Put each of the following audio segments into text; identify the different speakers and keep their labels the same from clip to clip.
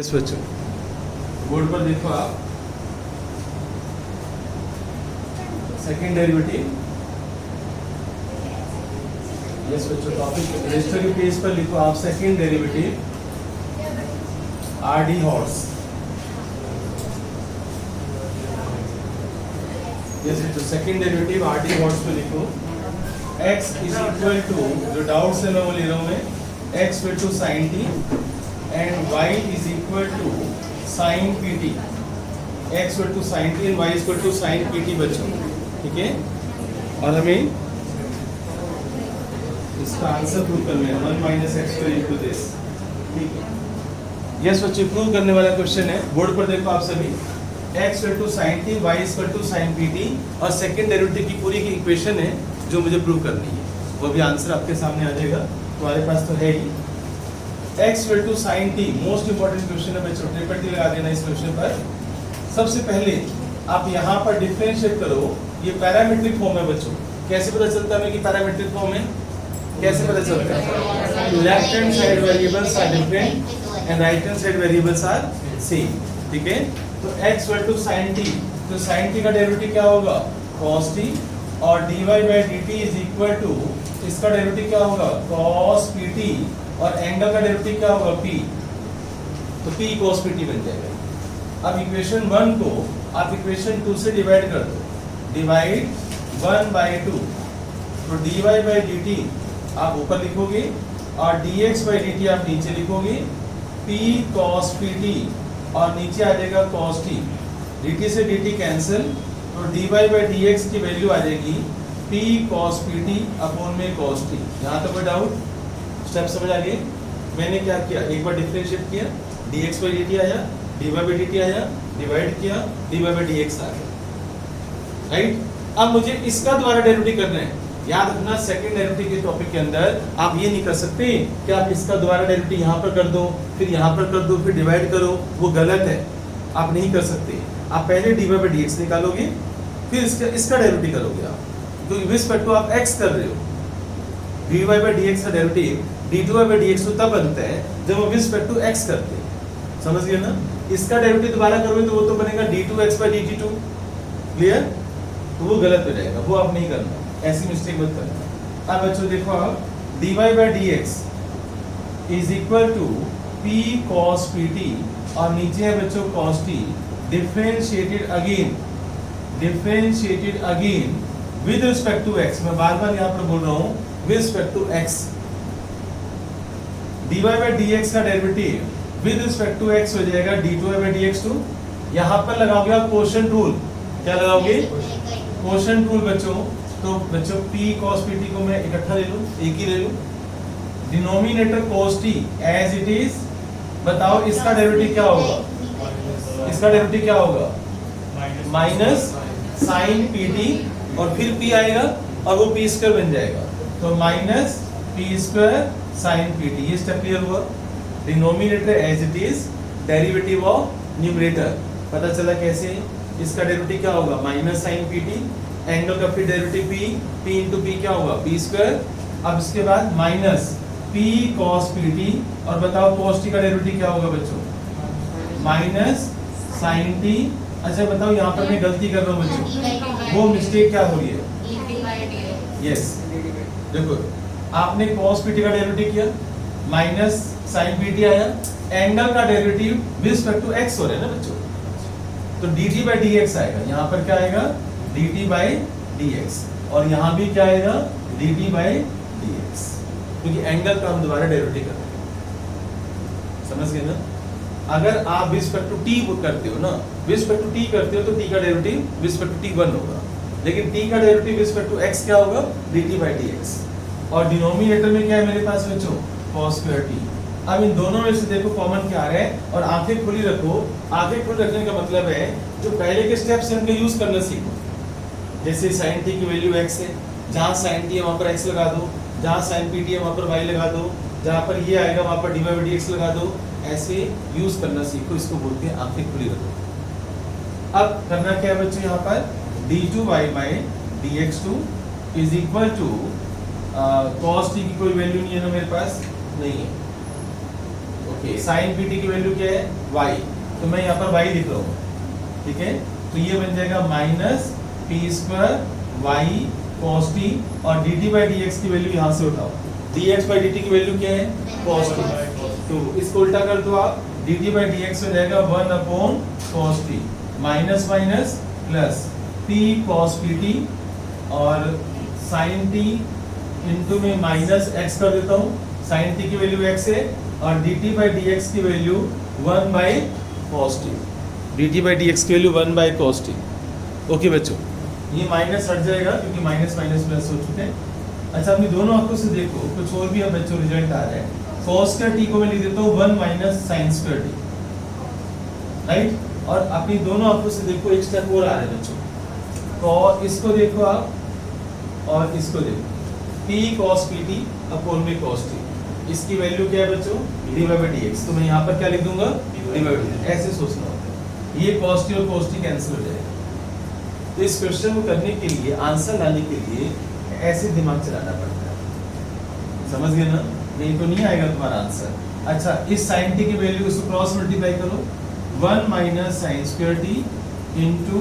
Speaker 1: Yes बच्चों, board पर देखो आप, सेकेंड डेरिवेटिव। यस बच्चों, टॉपिक रजिस्टर के पेज पर लिखो आप second derivative are the horse. Yes बच्चों, second derivative are the horse पे लिखो x इज इक्वल टू, जो डाउट से मैं वो ले रहा हूँ मैं, x equal to sine T and y is equal to sine P T. x equal to sine T and y equal to sine P T बच्चों, ठीक है। और हमें इसका आंसर प्रूव करना है, 1 minus x square into this, ठीक है। यस बच्चे, प्रूव करने वाला क्वेश्चन है, बोर्ड पर देखो आप सभी, x equal to sine T, y equal to sine P T, और सेकंड डेरिवेटिव की पूरी की इक्वेशन है जो मुझे प्रूव करनी है, वो भी आंसर आपके सामने आ जाएगा, तुम्हारे पास तो है ही। x equal to sine T, most important question है बच्चों, ट्रिपल टी लगा देना इस क्वेश्चन पर। सबसे पहले आप यहाँ पर डिफरेंशिएट करो, ये पैरामीट्रिक फॉर्म है बच्चों। कैसे पता चलता है कि पैरामीट्रिक फॉर्म है? कैसे पता चलता है? Left hand side variables are different and right hand side variables are same, ठीक है। तो x equal to sine T, तो साइन टी का डेरिवेटिव क्या होगा? cos t, और dy by dt is equal to, इसका डेरिवेटिव क्या होगा? cos pt, और एंगल का डेरिवेटिव क्या होगा? p, तो p cos pt बन जाएगा। अब इक्वेशन 1 को आप इक्वेशन 2 से डिवाइड कर दो, डिवाइड 1 बाई 2, तो dy बाई dt आप ऊपर लिखोगे और dx बाई dt आप नीचे लिखोगे, p cos pt, और नीचे आ जाएगा cos t, dt से dt कैंसिल, तो dy बाई dx की वैल्यू आ जाएगी p cos pt अपॉन में cos t। यहाँ तक कोई डाउट? स्टेप समझ आ गए? मैंने क्या किया, एक बार डिफरेंशिएट किया, dx बाई dt आया, dy बाई dt आया, डिवाइड किया, dy बाई dx आ गया, राइट। अब मुझे इसका द्वारा डेरिवेटिव करना है। याद रखना, सेकंड डेरिवेटिव के टॉपिक के अंदर आप ये नहीं कर सकते कि आप इसका द्वारा डेरिवेटिव यहाँ पर कर दो, फिर यहाँ पर कर दो, फिर डिवाइड करो, वो गलत है, आप नहीं कर सकते। आप पहले dy बाई dx निकालोगे, फिर इसका डेरिवेटिव करोगे आप, तो विद रिस्पेक्ट टू आप x कर रहे हो। dy बाई dx का डेरिवेटिव d2 बाई dx तो तब बनता है जब हम विद रिस्पेक्ट टू x करते हैं, समझ गए ना। इसका डेरिवेटिव दोबारा करोगे तो वो तो बनेगा d2x बाई dt2, क्लियर? तो वो गलत हो जाएगा, वो आप नहीं करना, ऐसी मिस्टेक मत करना। अब बच्चों देखो आप, dy by dx is equal to p cos pt, और नीचे है बच्चों cos t, differentiated again with respect to x। मैं बार बार यहाँ पर बोल रहा हूँ, with respect to x। dy by dx का derivative with respect to x हो जाएगा d2 बाई dx2। यहाँ पर लगाओगे आप क्वोशंट रूल, क्या लगाओगे? क्वोशंट रूल बच्चों। तो बच्चों p cos pt को मैं इकट्ठा ले लूं, एक ही ले लूं, denominator cos t as it is. बताओ इसका डेरिवेटिव क्या होगा? इसका डेरिवेटिव क्या होगा? माइनस साइन pt, और फिर p आएगा और वो p स्क्वायर बन जाएगा, तो minus p square sine pt। ये स्टेप क्लियर हुआ? Denominator as it is, derivative of numerator. पता चला कैसे? इसका डेरिवेटिव क्या होगा? माइनस साइन pt, एंगल का फिर डेरिवेटिव p इंटू p क्या होगा? p square. अब इसके बाद माइनस p cos pt, और बताओ cos t का डेरिवेटिव क्या होगा बच्चों? Minus sine t। अच्छा बताओ, यहाँ पर मैं गलती कर रहा हूँ बच्चों, वो मिस्टेक क्या हो रही है? यस, देखो आपने cos pt का डेरिवेटिव किया, माइनस साइन pt आया, एंगल का derivative with respect to x हो रहा है ना बच्चों, तो dt बाई dx आएगा। यहाँ पर क्या आएगा? dt बाई dx, और यहाँ भी क्या आएगा? dt बाई dx, क्योंकि एंगल का हम दोबारा डेरिवेटिव कर रहे हैं, समझ गए ना। अगर आप विद रिस्पेक्ट टू t करते हो ना, विद रिस्पेक्ट टू t करते हो, तो t का derivative with respect to t 1 होगा, लेकिन t का derivative with respect to x क्या होगा? dt बाई dx, और डिनोमिनेटर में क्या है मेरे पास बच्चों? cos square t। अब इन दोनों में से देखो कॉमन क्या आ रहा है, और आंखें खुली रखो। आंखें खुली रखने का मतलब है जो पहले के स्टेप्स हैं उनका यूज करना सीखो। जैसे sin t की वैल्यू x है, जहाँ sin t है वहाँ पर x लगा दो, जहाँ sin pt है वहाँ पर y लगा दो, जहाँ पर ये आएगा वहाँ पर dy बाई dx लगा दो, ऐसे यूज करना सीखो। इसको बोलते हैं आंखें खुली रखो। अब करना क्या है बच्चों, यहाँ पर d2y by dx2 is equal to cos t की कोई वैल्यू नहीं है ना मेरे पास, नहीं है, ओके। sin pt की वैल्यू क्या है? y, तो मैं यहाँ पर y लिख रहा हूँ, ठीक है। तो ये बन जाएगा minus P square Y cos T, और D T by D X की वैल्यू यहाँ से उठाओ, D X by D T की वैल्यू क्या है कॉस टी, तो इसको उल्टा कर दो आप, D T by D X हो जाएगा 1 upon cos T, minus minus plus P cos P T, और साइन टी इंटू में माइनस एक्स कर देता हूँ, साइन टी की वैल्यू एक्स है, और D T by D X की value 1 by cos T, D T by D X की value 1 by cos T. Okay बच्चों, ये माइनस हट जाएगा क्योंकि माइनस माइनस प्लस हो चुके हैं। अच्छा, अपनी दोनों आंखों से देखो, कुछ और भी अब बच्चों रिजल्ट आ रहा है। कॉस स्क्वायर टी को मैं लिख देता हूँ 1 minus sine square T, right. और अपनी दोनों आंखों से देखो, एक स्टेप और आ रहा है बच्चों, तो इसको देखो आप और इसको देखो, p cos pt अपॉन में cos t, इसकी वैल्यू क्या है बच्चों dy by dx, तो मैं यहाँ पर क्या लिख दूंगा dy by dx, ऐसे सोचना होता है, ये cos t और cos t कैंसिल हो जाएगा। तो इस क्वेश्चन को करने के लिए, आंसर लाने के लिए ऐसे दिमाग चलाना पड़ता है, समझ गए ना, नहीं तो नहीं आएगा तुम्हारा आंसर। अच्छा, इस sin t की वैल्यू इसको क्रॉस मल्टीप्लाई करो, 1 minus sine square T into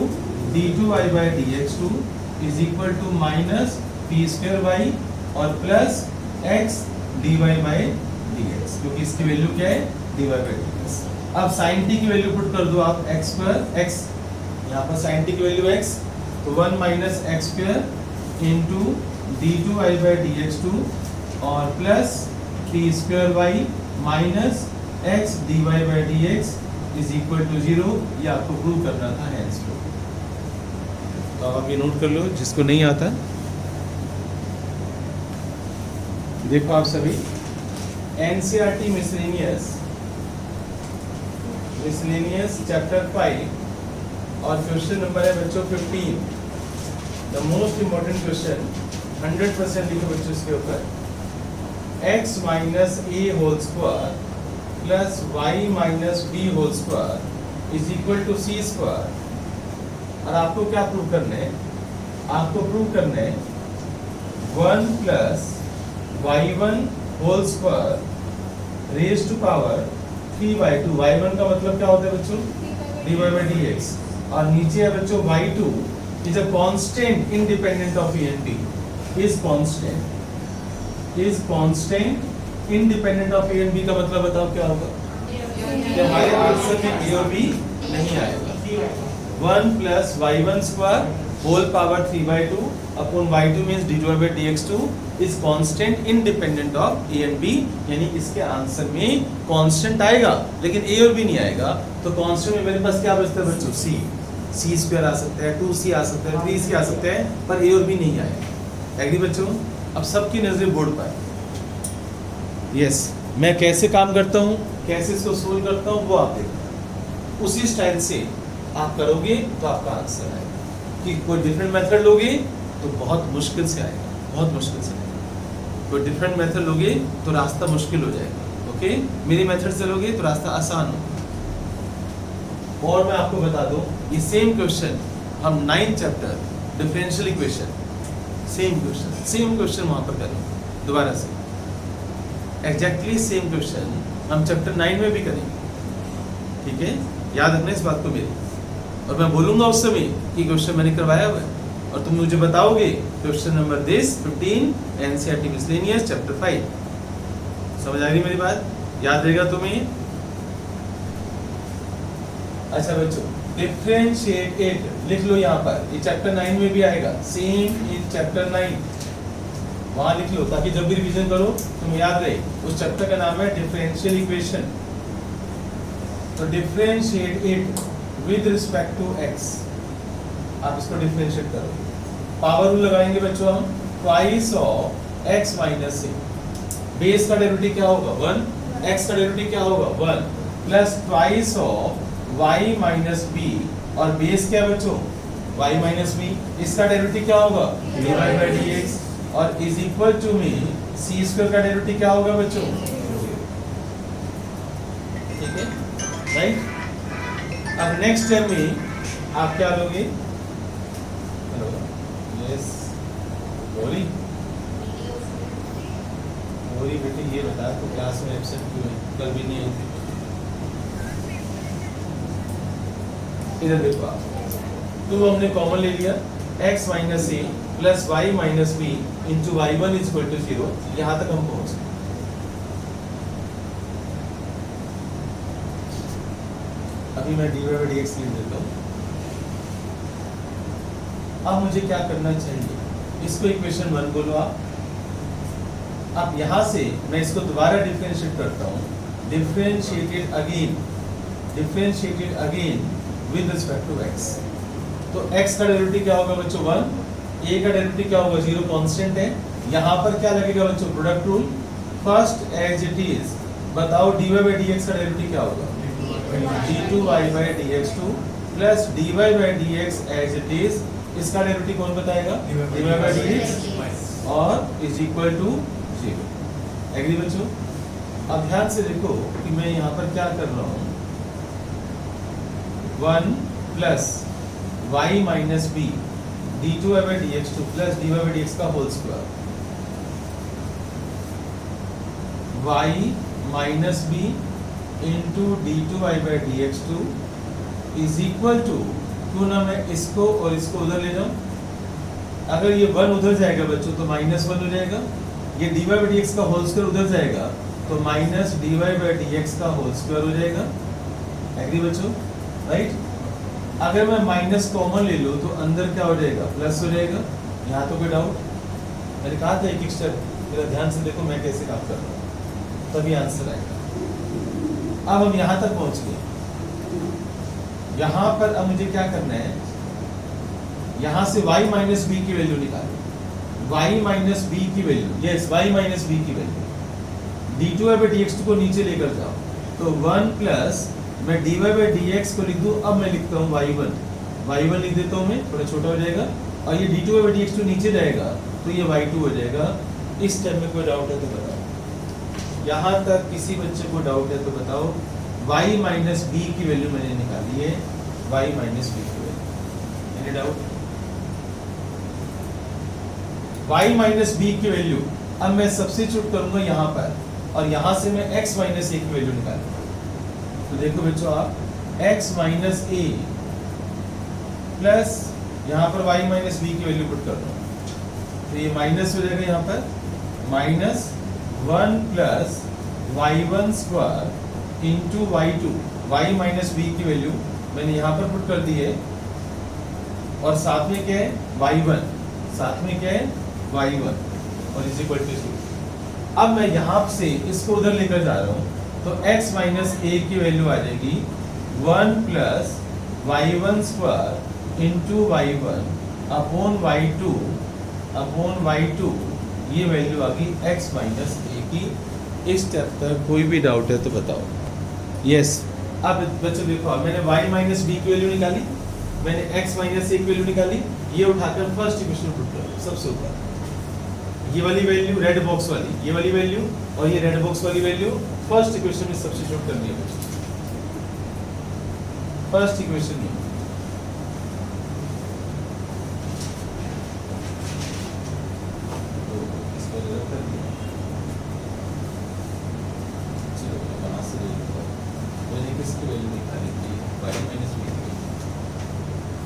Speaker 1: d2y by dx2 is equal to minus P square Y और plus x dy by dx, क्योंकि इसकी वैल्यू क्या है dy by dx। अब sin t की वैल्यू पुट कर दो आप, x स्क्वायर x, यहाँ पर sin t की वैल्यू x, तो 1 minus x square into d2y by dx2 और plus p square y minus x dy by dx is equal to 0, ये आपको प्रूव करना था हैंस प्रूफ। तो आप ये नोट कर लो, जिसको नहीं आता देखो आप सभी, एनसीईआरटी मिसलेनियस चैप्टर 5 और क्वेश्चन नंबर है बच्चों 15, द मोस्ट इम्पोर्टेंट क्वेश्चन, 100% लिखो बच्चों इसके ऊपर, x minus A whole square plus Y minus B whole square is equal to C square. और आपको क्या प्रूव करना है, आपको प्रूव करना है 1 plus y1 whole square raise to power 3y2, y1 का मतलब क्या होता है बच्चों dy by dx, और नीचे है बच्चों y2 is a constant independent of a and b, is constant independent of a and b का मतलब बताओ क्या होगा, कि हमारे आंसर में a और b नहीं आएगा। 1 plus y1 square whole power 3/2 upon y2 means dy by dx2 is constant independent of a and b, यानी इसके आंसर में कांस्टेंट आएगा लेकिन a और b नहीं आएगा। तो कांस्टेंट में मेरे पास क्या बचता है बच्चों c स्क्वायर आ सकता है, 2c आ सकता है, 3c आ सकते हैं, पर a और b नहीं आएगा। एग्री बच्चों? अब सबकी नजरें बोर्ड पर, यस, मैं कैसे काम करता हूँ, कैसे इसको सोल्व करता हूँ, वो आप देखना, उसी स्टाइल से आप करोगे तो आपका आंसर आएगा। कि कोई डिफरेंट मेथड लोगे तो बहुत मुश्किल से आएगा, बहुत मुश्किल से आएगा। कोई डिफरेंट मेथड लोगे तो रास्ता मुश्किल हो जाएगा, ओके। मेरी मेथड से लोगे तो रास्ता आसान होगा। और मैं आपको बता दूं, ये सेम क्वेश्चन हम 9th chapter differential equation, same question वहाँ पर करेंगे दोबारा से, एग्जैक्टली सेम क्वेश्चन हम चैप्टर 9 में भी करेंगे, ठीक है। याद रखना इस बात को मेरी, और मैं बोलूंगा उस समय कि क्वेश्चन मैंने करवाया हुआ है, और तुम मुझे बताओगे question number 15 NCERT miscellaneous chapter 5। समझ आ रही मेरी बात? याद रहेगा तुम्हें? अच्छा बच्चों, डिफरेंशिएट इट लिख लो यहाँ पर, ये चैप्टर 9 में भी आएगा, सेम इन चैप्टर 9 वहां लिख लो, ताकि जब भी रिवीजन करो तुम्हें याद रहे। उस चैप्टर का नाम है डिफरेंशियल इक्वेशन। तो differentiate it with respect to x, आप इसको डिफरेंशिएट करो, पावर रूल लगाएंगे बच्चों हम, twice of x minus a, base का डेरिवेटिव क्या होगा 1, x का डेरिवेटिव क्या होगा 1, plus twice of y minus b, और बेस क्या है बच्चों y माइनस b, इसका डेरिवेटिव क्या होगा dy by dx, और इज इक्वल टू में सी स्क्वायर का डेरिवेटिव क्या होगा बच्चों, ठीक है, राइट। अब नेक्स्ट स्टेप में आप क्या लोगे, हेलो, यस, गौरी बेटी ये बता, तो क्लास में एब्सेंट क्यों है, कल भी नहीं आई थी? इधर देखो आप, तो वो हमने कॉमन ले लिया, x minus A plus Y minus B into Y one is equal to 0। यहाँ तक हम पहुंच गए। अभी मैं dy बाई dx लिख देता हूँ। अब मुझे क्या करना चाहिए, इसको इक्वेशन 1 बोलो आप। अब यहाँ से मैं इसको दोबारा डिफरेंशिएट करता हूँ, differentiated again with respect to x। तो x का डेरिवेटिव क्या होगा बच्चों 1, a का डेरिवेटिव क्या होगा 0, कांस्टेंट है। यहाँ पर क्या लगेगा बच्चों, product rule, first as it is. बताओ dy बाई dx का डेरिवेटिव क्या होगा, d2y by dx2 plus dy by dx as it is. इसका डेरिवेटिव कौन बताएगा, dy बाई dx और इज इक्वल टू 0। एग्री बच्चों? अब ध्यान से देखो कि मैं यहाँ पर क्या कर रहा हूँ, 1 plus y minus B d2y by dx2 plus dy by dx का whole square, y minus B into d2y by dx2 is equal to, क्यों ना मैं इसको और इसको उधर ले जाऊं। अगर ये 1 उधर जाएगा बच्चों तो -1 हो जाएगा, ये dy बाई dx का होल स्क्वायर उधर जाएगा तो माइनस dy बाई dx का होल स्क्वायर हो जाएगा। एग्री बच्चों? राइट। अगर मैं माइनस कॉमन ले लूँ तो अंदर क्या हो जाएगा, प्लस हो जाएगा। यहाँ तो कोई डाउट? मैंने कहा था एक स्टेप, मेरा ध्यान से देखो मैं कैसे काम कर रहा हूँ, तभी आंसर आएगा। अब हम यहाँ तक पहुँच गए। यहाँ पर अब मुझे क्या करना है, यहाँ से y माइनस बी की वैल्यू निकालो, y माइनस बी की value, yes y minus B की वैल्यू, d2y बाई dx2 को नीचे लेकर जाओ तो 1 प्लस मैं dy बाई dx को लिख दूँ। अब मैं लिखता हूँ y1 लिख देता हूँ मैं, थोड़ा छोटा हो जाएगा, और ये d2y बाई dx2 नीचे जाएगा तो ये y2 हो जाएगा। इस स्टेप में कोई डाउट है तो बताओ, यहाँ तक किसी बच्चे को डाउट है तो बताओ। y माइनस बी की वैल्यू मैंने निकाली है, y माइनस बी की value, any doubt? y minus B की वैल्यू अब मैं सब्स्टिट्यूट करूंगा यहाँ पर, और यहाँ से मैं x माइनस ए की वैल्यू निकालूंगा। तो देखो बच्चों आप, x माइनस ए प्लस यहाँ पर y माइनस बी की वैल्यू पुट कर दो, तो ये माइनस हो जाएगा यहाँ पर, minus 1 plus y1 square into y2, y minus B की वैल्यू मैंने यहाँ पर पुट कर दी है, और साथ में क्या है y1, साथ में क्या है y1, और इज इक्वल टू 0। अब मैं यहाँ से इसको उधर लेकर जा रहा हूँ तो x माइनस ए की वैल्यू आ जाएगी 1 plus y1 square into y1 upon y2, ये वैल्यू आ गई x माइनस ए की। इस स्टेप तक कोई भी डाउट है तो बताओ। यस अब बच्चों देखो, मैंने y माइनस बी की वैल्यू निकाली, मैंने x माइनस ए की वैल्यू निकाली, ये उठाकर फर्स्ट इक्वेशन पुट करो सबसे ऊपर, ये वाली वैल्यू रेड बॉक्स वाली, ये वाली वैल्यू और ये रेड बॉक्स वाली वैल्यू फर्स्ट इक्वेशन में सब्स्टिट्यूट करनी है बच्चों, फर्स्ट इक्वेशन में।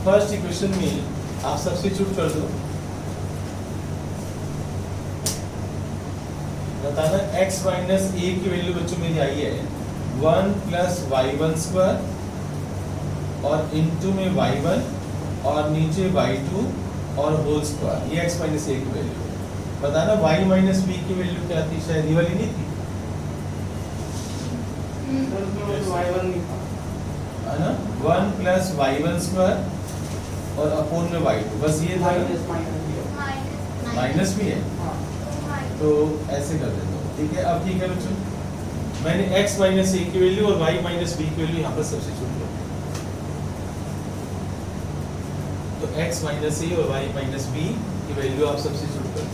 Speaker 1: फर्स्ट इक्वेशन में आप सब्स्टिट्यूट कर दो, बताना x माइनस ए की वैल्यू बच्चों मेरी आई है 1 प्लस y1 स्क्वायर और इनटू में y1 और नीचे y2 और होल स्क्वायर, ये x माइनस ए की वैल्यू। बताना y माइनस बी की वैल्यू क्या थी, शायद ये वाली नहीं थी, है ना, 1 प्लस y1 स्क्वायर और अपोन में y2, बस ये था, माइनस भी है, तो ऐसे कर देता हूँ। ठीक है, अब ठीक है बच्चों, मैंने x माइनस ए की वैल्यू और y माइनस बी की वैल्यू यहाँ पर सब्स्टिट्यूट कर, तो x माइनस ए और y माइनस बी की वैल्यू आप सब्स्टिट्यूट कर,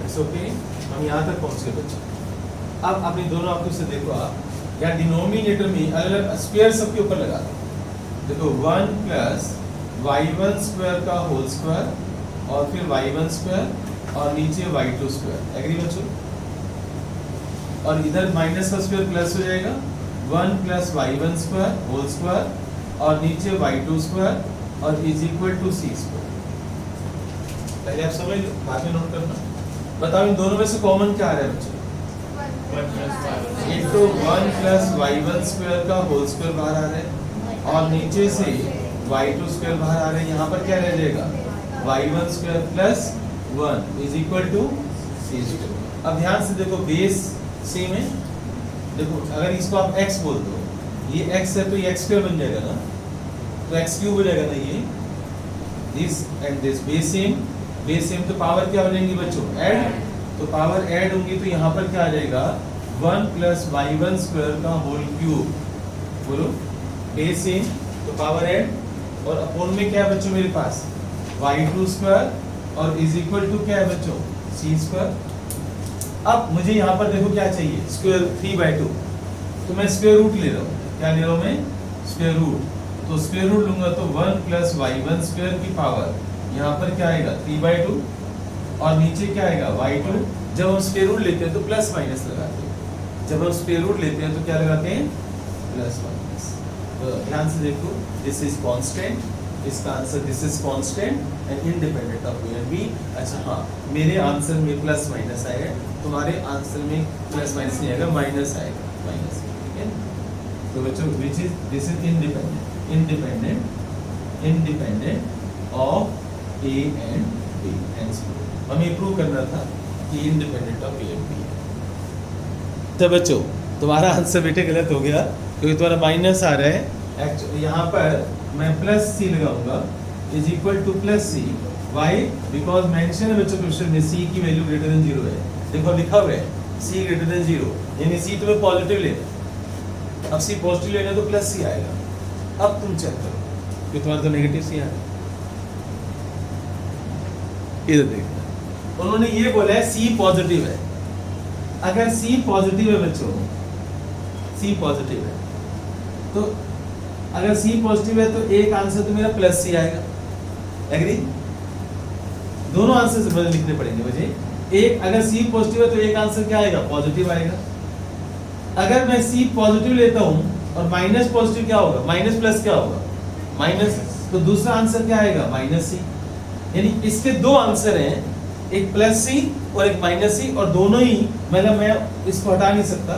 Speaker 1: इट्स ओके। हम यहाँ तक पहुँच गए बच्चों। अब अपनी दोनों आंखों से देखो आप, या डिनोमिनेटर में अलग अलग स्क्वायर सबके ऊपर लगा दो। देखो 1 प्लस y1 स्क्वायर का होल स्क्वायर और फिर y1 स्क्वायर और नीचे y2 स्क्वायर, एग्री बच्चों? और इधर माइनस का स्क्वायर प्लस हो जाएगा, 1 plus Y one square whole square और नीचे y2 स्क्वायर और is equal to C square. पहले आप समझ लो, बाद में नोट करना। बताओ इन दोनों में से कॉमन क्या आ रहा है बच्चों? Into 1 plus Y one square का होल स्क्वायर बाहर आ रहा है और नीचे से y2 स्क्वायर बाहर आ रहा है। यहाँ पर क्या रह जाएगा? y1 square plus 1 is equal to C square. अब ध्यान से देखो, बेस सी में देखो, अगर इसको आप x बोल दो, ये x है तो ये x स्क्वायर बन जाएगा ना, तो x क्यूब हो जाएगा ना ये। This and this base same तो पावर क्या हो जाएंगी बच्चों? ऐड। तो पावर ऐड होंगी तो यहाँ पर क्या आ जाएगा? 1 प्लस वाई वन स्क्वायर का होल क्यूब। बोलो, बेस सेम तो पावर ऐड और अपोन में क्या है बच्चों मेरे पास? y2 स्क्वायर और इज इक्वल टू क्या है बच्चों? c square. अब मुझे यहाँ पर देखो क्या चाहिए? स्क्वायर 3/2, तो मैं स्क्वायर रूट ले रहा हूँ। क्या ले रहा हूँ मैं? Square root. तो स्क्वायर रूट लूंगा तो 1 प्लस वाई वन स्क्वायर की पावर यहाँ पर क्या आएगा? 3/2 और नीचे क्या आएगा? y2। जब हम स्क्वायर रूट लेते हैं तो प्लस माइनस लगाते हैं, जब हम स्क्वायर रूट लेते हैं तो क्या लगाते हैं? Plus minus. तो ध्यान से देखो, दिस इज कांस्टेंट, इसका answer this is constant and independent of A and B. अच्छा हाँ, मेरे आंसर में प्लस माइनस आएगा, तुम्हारे आंसर में प्लस माइनस नहीं आएगा, माइनस आएगा, माइनस। ठीक है, तो बच्चों which is this is independent of A and B. हमें प्रूव करना था कि independent of A and B. तो बच्चों तुम्हारा आंसर बेटे गलत हो गया, क्योंकि तुम्हारा माइनस आ रहा है। एक्चुअली यहाँ पर मैं प्लस सी लगाऊंगा, is equal to plus C. Why? Because mention है बच्चों क्वेश्चन में सी की वैल्यू ग्रेटर देन 0 है। देखो लिखा हुआ है सी ग्रेटर देन 0, यानी सी तुम्हें पॉजिटिव लेना। अब सी पॉजिटिव लेना तो प्लस सी आएगा। अब तुम चेक करो कि तुम्हारा तो नेगेटिव सी आ रहा है। इधर देखना, उन्होंने ये बोला है सी पॉजिटिव है। अगर सी पॉजिटिव है बच्चों, सी पॉजिटिव है, तो अगर सी पॉजिटिव है तो एक आंसर तो मेरा प्लस सी आएगा। एग्री? दोनों आंसर से लिखने पड़ेंगे मुझे। एक अगर सी पॉजिटिव है तो एक आंसर क्या आएगा? पॉजिटिव आएगा। अगर मैं सी पॉजिटिव लेता हूं और माइनस पॉजिटिव क्या होगा? माइनस प्लस क्या होगा? माइनस। तो दूसरा आंसर क्या आएगा? माइनस सी। यानी इसके दो आंसर हैं, एक प्लस सी और एक माइनस सी, और दोनों ही मतलब मैं इसको हटा नहीं सकता,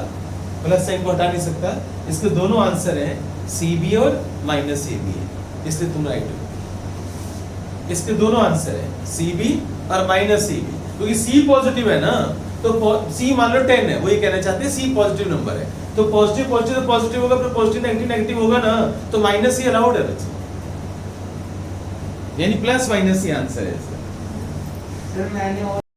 Speaker 1: प्लस साइन को हटा नहीं सकता। इसके दोनों आंसर हैं सी बी और माइनस सी बी है, इसलिए तुम राइट हो। इसके दोनों आंसर हैं सी बी और माइनस सी बी, क्योंकि सी पॉजिटिव है ना, तो सी मान लो 10 है, वो ये कहना चाहते हैं सी पॉजिटिव नंबर है। तो पॉजिटिव पॉजिटिव तो पॉजिटिव होगा, फिर पॉजिटिव नेगेटिव नेगेटिव होगा ना, तो माइनस सी अलाउड है बच्चे, यानी प्लस माइनस सी आंसर है।
Speaker 2: सर मैंने